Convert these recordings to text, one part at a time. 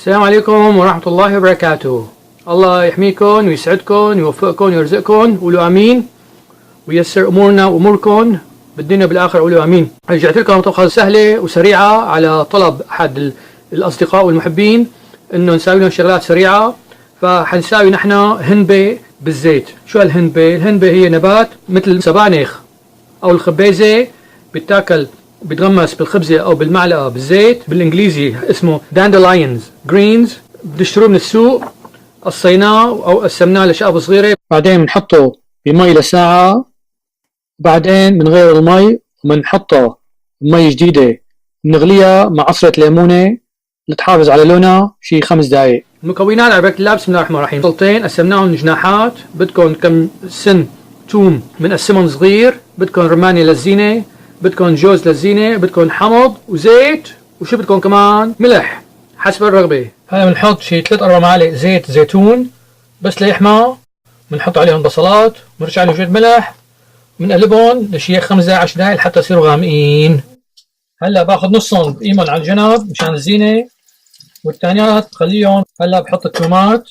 السلام عليكم ورحمة الله وبركاته. الله يحميكم ويسعدكم ويوفقكم ويرزقكم، قولوا امين، وييسر امورنا واموركم بالدنيا بالاخره، قولوا امين. رجعت لكم طبخه سهله وسريعه على طلب احد الاصدقاء والمحبين انه نساوي لهم شغلات سريعه، فحنساوي نحن هنبه بالزيت. شو الهنبه؟ الهنبه هي نبات مثل السبانخ او الخبيزه، بيتاكل بيتغمس بالخبزه او بالمعلقه بالزيت، بالانجليزي اسمه داندلاينز جرينز. بتشتروه من السوق، قصيناه او قسمناه لشقف صغيره، بعدين بنحطه بمي لساعه، بعدين بنغير المي وبنحطه بمي جديده بنغليها مع عصره ليمونه لتحافظ على لونها شي 5 دقائق. المكونات على بركة الله، بسم الله الرحمن الرحيم. بصلتين قسمناهم جناحات، بدكم كم سن توم بنقسمهم صغير، بدكم رمانه للزينه، بدكم جوز للزينه، بدكم حمض وزيت، وشو بدكم كمان؟ ملح حسب الرغبه. هلا بنحط شي 3-4 معالق زيت زيتون بس ليحمى، بنحط عليهم بصلات ونرش عليهم شويه ملح، بنقلبهم لشي 5-10 دقائق لحتى يصيروا غامقين. هلا باخذ نصهم بقيمهم على الجنب مشان الزينه، والثانيات بخليهم. هلا بحط التومات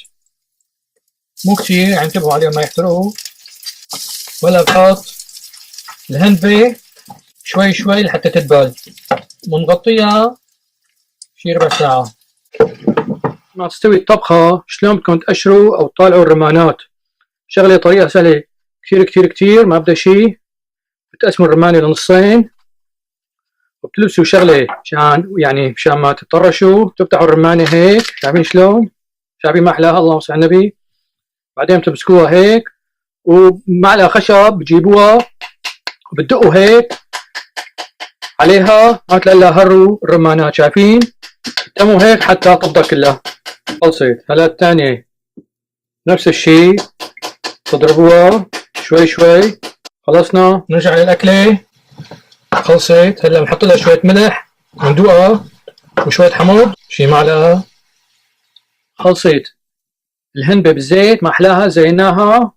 مو كتير يعني انتبهوا عليهم ما يحترقوا، ولا بحط الهنبه شوي شوي لحتى تدبل، ونغطيها شي ربع ساعة. ما تستوي الطبخة شلون بدكم تقشروا أو تطالعوا الرمانات؟ شغلة طريقة سهلة كتير كتير كتير. ما بدها شي، بتقسموا الرمانة لنصين وبتلبسوا شغلة مشان ما تطرشوا، تفتحوا الرمانة هيك، شايفين شلون؟ شايفين ما أحلاها؟ اللهم صل على النبي. بعدين بتمسكوها هيك ومعلقة خشب بتجيبوها وبتدقوا هيك عليها، ما تلاقي هروا الرمانات، شايفين؟ تموا هيك حتى تفضى كلها. خلصت. هلا الثانية نفس الشي، تضربوها شوي شوي. خلصنا، نرجع للأكلة. خلصت. هلا بنحط لها شوية ملح وندوقها وشوية حمض شي معلقة. خلصت. الهنبة بالزيت ما أحلاها، زيناها،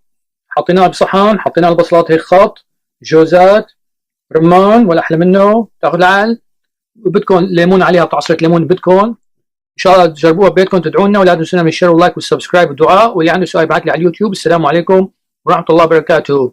حطيناها بصحن، حطينا البصلات هيك خط، جوزات، رمان ولا أحلى منه، تاخذ العل، وبدكم ليمون عليها، بتعصرة ليمون بدكم. ان شاء الله تجربوها ببيتكم، تدعونا، ولا تنسونا من الشير واللايك والسبسكرايب والدعاء، واللي عنده سؤال يبعث لي على اليوتيوب. السلام عليكم ورحمة الله وبركاته.